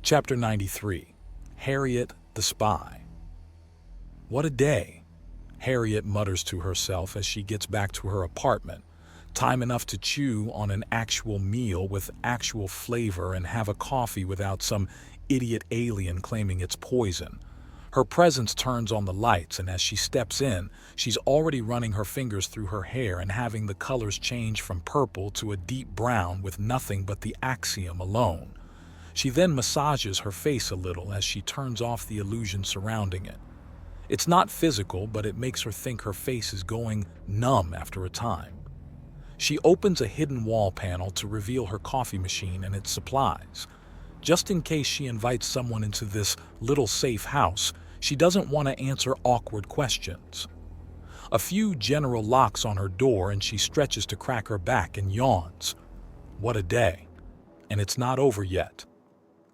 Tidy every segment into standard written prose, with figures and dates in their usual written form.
Chapter 93. Harriet the Spy. What a day, Harriet mutters to herself as she gets back to her apartment. Time enough to chew on an actual meal with actual flavor and have a coffee without some idiot alien claiming it's poison. Her presence turns on the lights, and as she steps in, she's already running her fingers through her hair and having the colors change from purple to a deep brown with nothing but the axiom alone. She then massages her face a little as she turns off the illusion surrounding it. It's not physical, but it makes her think her face is going numb after a time. She opens a hidden wall panel to reveal her coffee machine and its supplies. Just in case she invites someone into this little safe house, she doesn't want to answer awkward questions. A few general locks on her door and she stretches to crack her back and yawns. What a day. And it's not over yet.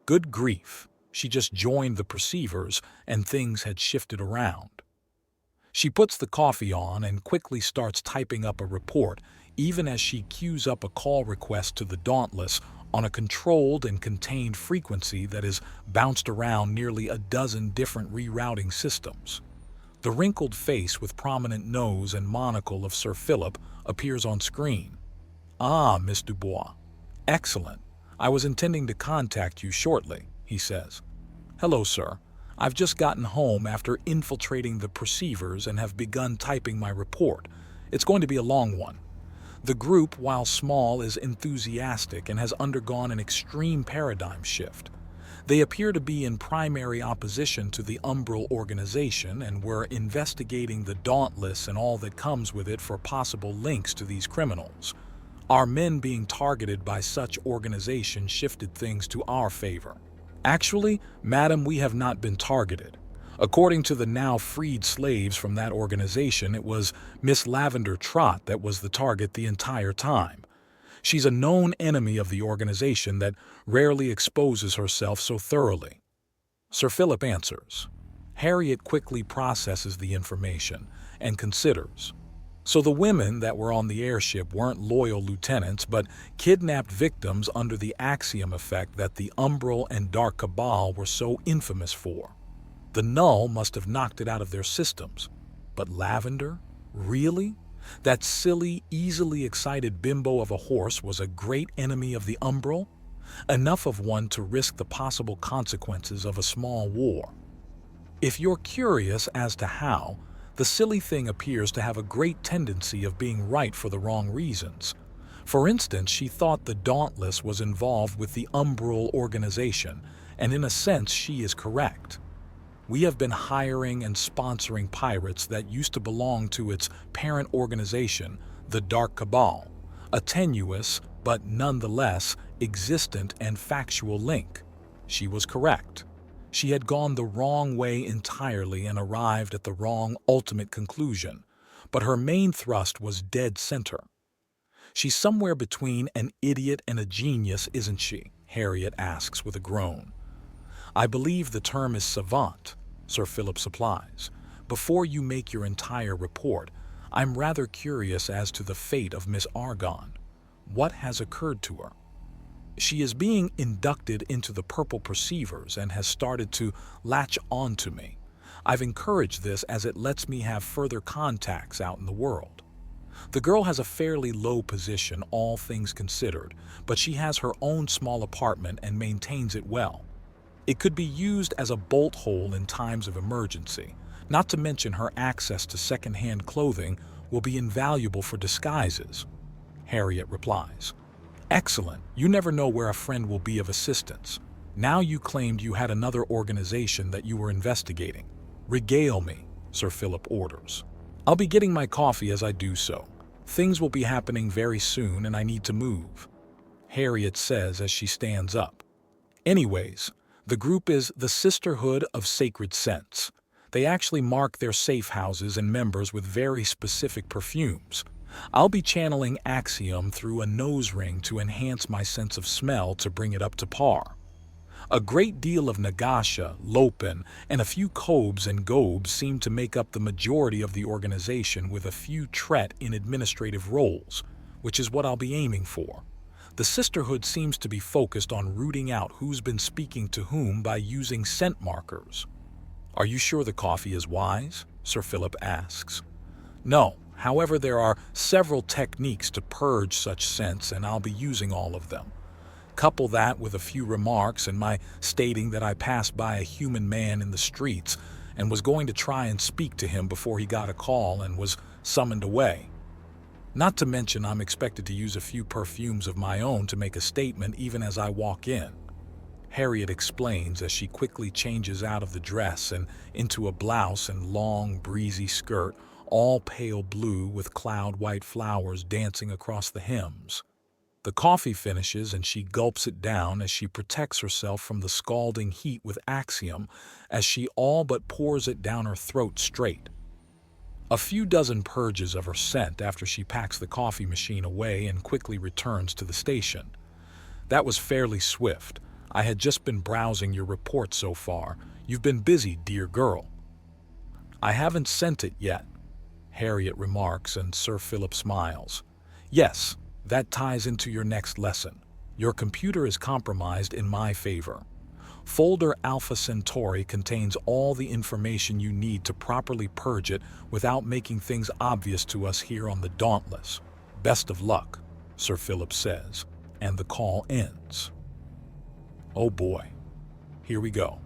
Good grief, she just joined the perceivers and things had shifted around. She puts the coffee on and quickly starts typing up a report, even as she queues up a call request to the Dauntless on a controlled and contained frequency that is bounced around nearly a dozen different rerouting systems. The wrinkled face with prominent nose and monocle of Sir Philip appears on screen. "Ah, Miss Dubois. Excellent. I was intending to contact you shortly," he says. "Hello, sir. I've just gotten home after infiltrating the perceivers and have begun typing my report. It's going to be a long one. The group, while small, is enthusiastic and has undergone an extreme paradigm shift. They appear to be in primary opposition to the Umbral organization and were investigating the Dauntless and all that comes with it for possible links to these criminals. Our men being targeted by such organization shifted things to our favor. Actually, madam, we have not been targeted. According to the now freed slaves from that organization, it was Miss Lavender Trot that was the target the entire time. She's a known enemy of the organization that rarely exposes herself so thoroughly." Sir Philip answers. Harriet quickly processes the information and considers. So the women that were on the airship weren't loyal lieutenants, but kidnapped victims under the axiom effect that the Umbral and Dark Cabal were so infamous for. The Null must have knocked it out of their systems. But Lavender? Really? That silly, easily excited bimbo of a horse was a great enemy of the Umbral? Enough of one to risk the possible consequences of a small war. If you're curious as to how, the silly thing appears to have a great tendency of being right for the wrong reasons. For instance, she thought the Dauntless was involved with the Umbral organization, and in a sense she is correct. We have been hiring and sponsoring pirates that used to belong to its parent organization, the Dark Cabal, a tenuous, but nonetheless existent and factual link. She was correct. She had gone the wrong way entirely and arrived at the wrong ultimate conclusion, but her main thrust was dead center. "She's somewhere between an idiot and a genius, isn't she?" Harriet asks with a groan. "I believe the term is savant," Sir Philip supplies. "Before you make your entire report, I'm rather curious as to the fate of Miss Argonne. What has occurred to her?" "She is being inducted into the Purple Perceivers and has started to latch on to me. I've encouraged this as it lets me have further contacts out in the world. The girl has a fairly low position, all things considered, but she has her own small apartment and maintains it well. It could be used as a bolt hole in times of emergency, not to mention her access to second-hand clothing will be invaluable for disguises." Harriet replies. "Excellent. You never know where a friend will be of assistance. Now you claimed you had another organization that you were investigating. Regale me," Sir Philip orders. "I'll be getting my coffee as I do so. Things will be happening very soon and I need to move," Harriet says as she stands up. "Anyways, the group is the Sisterhood of Sacred Scents. They actually mark their safe houses and members with very specific perfumes. I'll be channeling Axiom through a nose ring to enhance my sense of smell to bring it up to par. A great deal of Nagasha, Lopin, and a few Cobes and Gobes seem to make up the majority of the organization with a few Tret in administrative roles, which is what I'll be aiming for. The Sisterhood seems to be focused on rooting out who's been speaking to whom by using scent markers. Are you sure the coffee is wise? Sir Philip asks. No, however, there are several techniques to purge such scents, and I'll be using all of them. Couple that with a few remarks and my stating that I passed by a human man in the streets and was going to try and speak to him before he got a call and was summoned away. Not to mention I'm expected to use a few perfumes of my own to make a statement even as I walk in. Harriet explains as she quickly changes out of the dress and into a blouse and long, breezy skirt, all pale blue with cloud-white flowers dancing across the hems. The coffee finishes and she gulps it down as she protects herself from the scalding heat with Axiom as she all but pours it down her throat straight. A few dozen purges of her scent after she packs the coffee machine away and quickly returns to the station. That was fairly swift. I had just been browsing your report so far. You've been busy, dear girl. I haven't sent it yet, Harriet remarks, and Sir Philip smiles. Yes, that ties into your next lesson. Your computer is compromised in my favor. Folder Alpha Centauri contains all the information you need to properly purge it without making things obvious to us here on the Dauntless. Best of luck, Sir Philip says, and the call ends. Oh boy, here we go.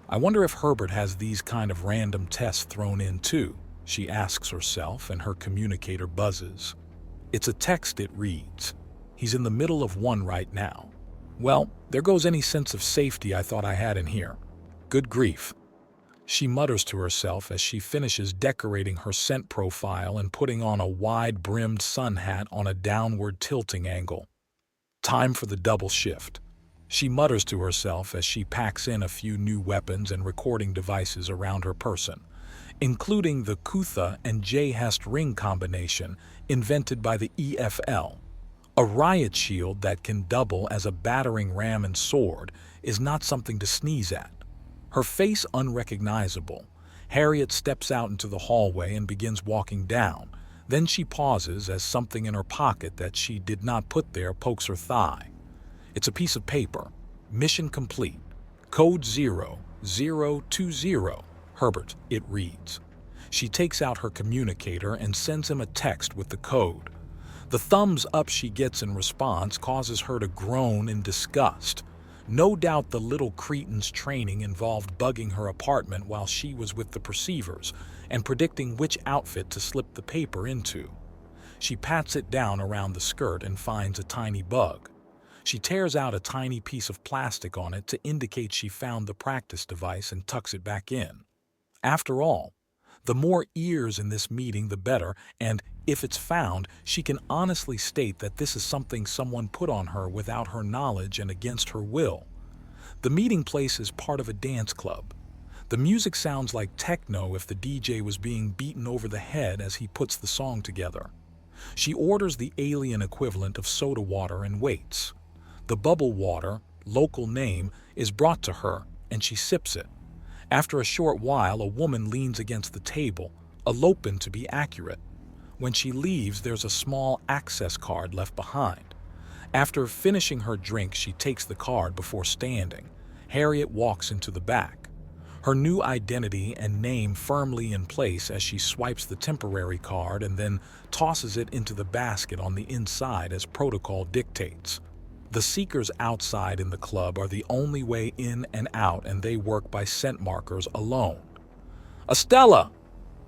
I wonder if Herbert has these kind of random tests thrown in too, she asks herself, and her communicator buzzes. It's a text, it reads. He's in the middle of one right now. Well, there goes any sense of safety I thought I had in here. Good grief. She mutters to herself as she finishes decorating her scent profile and putting on a wide-brimmed sun hat on a downward tilting angle. Time for the double shift. She mutters to herself as she packs in a few new weapons and recording devices around her person, including the Kutha and J-Hest ring combination invented by the EFL. A riot shield that can double as a battering ram and sword is not something to sneeze at. Her face unrecognizable, Harriet steps out into the hallway and begins walking down. Then she pauses as something in her pocket that she did not put there pokes her thigh. It's a piece of paper. Mission complete. Code 0020. Herbert, it reads. She takes out her communicator and sends him a text with the code. The thumbs up she gets in response causes her to groan in disgust. No doubt the little cretin's training involved bugging her apartment while she was with the perceivers and predicting which outfit to slip the paper into. She pats it down around the skirt and finds a tiny bug. She tears out a tiny piece of plastic on it to indicate she found the practice device and tucks it back in. After all, the more ears in this meeting, the better, and if it's found, she can honestly state that this is something someone put on her without her knowledge and against her will. The meeting place is part of a dance club. The music sounds like techno if the DJ was being beaten over the head as he puts the song together. She orders the alien equivalent of soda water and waits. The bubble water, local name, is brought to her, and she sips it. After a short while, a woman leans against the table, a Lopin to be accurate. When she leaves, there's a small access card left behind. After finishing her drink, she takes the card before standing. Harriet walks into the back, her new identity and name firmly in place as she swipes the temporary card and then tosses it into the basket on the inside as protocol dictates. The seekers outside in the club are the only way in and out, and they work by scent markers alone. Estella!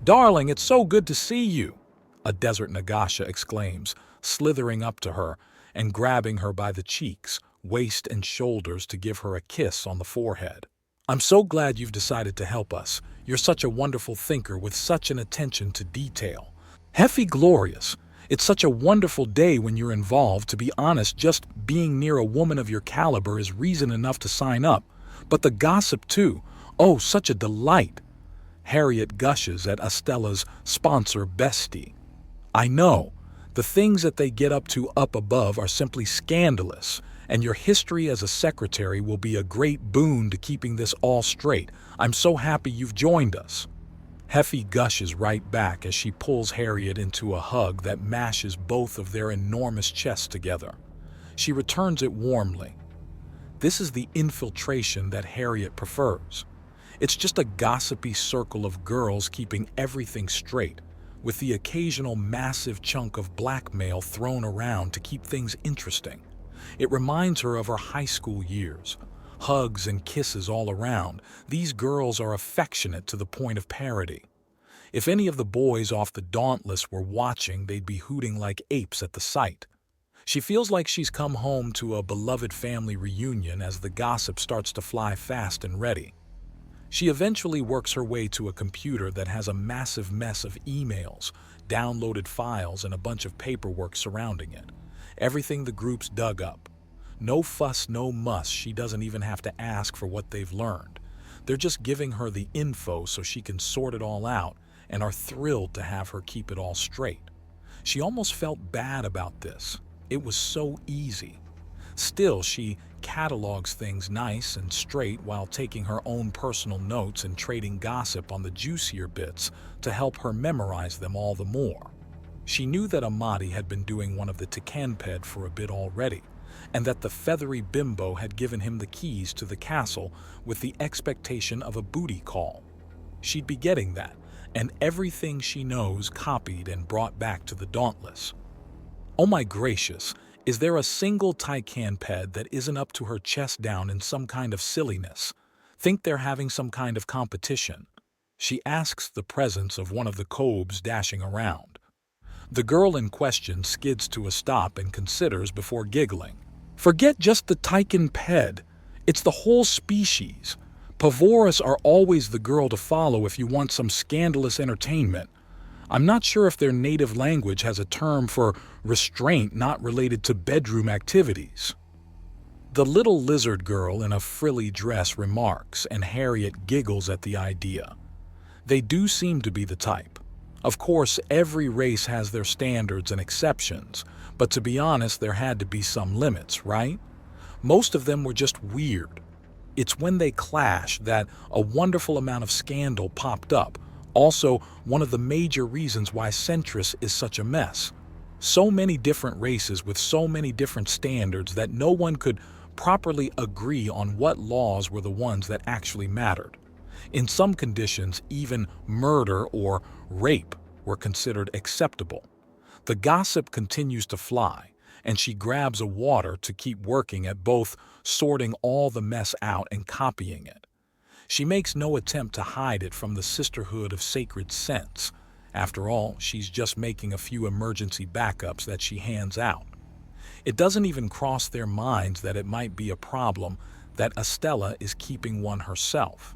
Darling, it's so good to see you! A desert Nagasha exclaims, slithering up to her and grabbing her by the cheeks, waist and shoulders to give her a kiss on the forehead. I'm so glad you've decided to help us. You're such a wonderful thinker with such an attention to detail. Heffy glorious! It's such a wonderful day when you're involved. To be honest, just being near a woman of your caliber is reason enough to sign up. But the gossip too. Oh, such a delight. Harriet gushes at Estella's sponsor bestie. I know. The things that they get up to up above are simply scandalous, and your history as a secretary will be a great boon to keeping this all straight. I'm so happy you've joined us. Heffy gushes right back as she pulls Harriet into a hug that mashes both of their enormous chests together. She returns it warmly. This is the infiltration that Harriet prefers. It's just a gossipy circle of girls keeping everything straight, with the occasional massive chunk of blackmail thrown around to keep things interesting. It reminds her of her high school years. Hugs and kisses all around. These girls are affectionate to the point of parody. If any of the boys off the Dauntless were watching, they'd be hooting like apes at the sight. She feels like she's come home to a beloved family reunion as the gossip starts to fly fast and ready. She eventually works her way to a computer that has a massive mess of emails, downloaded files, and a bunch of paperwork surrounding it. Everything the group's dug up. No fuss, no muss. She doesn't even have to ask for what they've learned. They're just giving her the info so she can sort it all out, and are thrilled to have her keep it all straight. She almost felt bad about this. It was so easy. Still, she catalogs things nice and straight while taking her own personal notes and trading gossip on the juicier bits to help her memorize them all the more. She knew that Amadi had been doing one of the Tikanped for a bit already, and that the feathery bimbo had given him the keys to the castle with the expectation of a booty call. She'd be getting that, and everything she knows copied and brought back to the Dauntless. Oh my gracious, is there a single Tikanped that isn't up to her chest down in some kind of silliness? Think they're having some kind of competition? She asks the presence of one of the Cobes dashing around. The girl in question skids to a stop and considers before giggling. Forget just the Tikanped. It's the whole species. Pavoris are always the girl to follow if you want some scandalous entertainment. I'm not sure if their native language has a term for restraint not related to bedroom activities. The little lizard girl in a frilly dress remarks, and Harriet giggles at the idea. They do seem to be the type. Of course, every race has their standards and exceptions, but to be honest, there had to be some limits, right? Most of them were just weird. It's when they clash that a wonderful amount of scandal popped up. Also, one of the major reasons why Centris is such a mess. So many different races with so many different standards that no one could properly agree on what laws were the ones that actually mattered. In some conditions, even murder or rape were considered acceptable. The gossip continues to fly, and she grabs a water to keep working at both sorting all the mess out and copying it. She makes no attempt to hide it from the Sisterhood of Sacred Scents. After all, she's just making a few emergency backups that she hands out. It doesn't even cross their minds that it might be a problem that Estella is keeping one herself.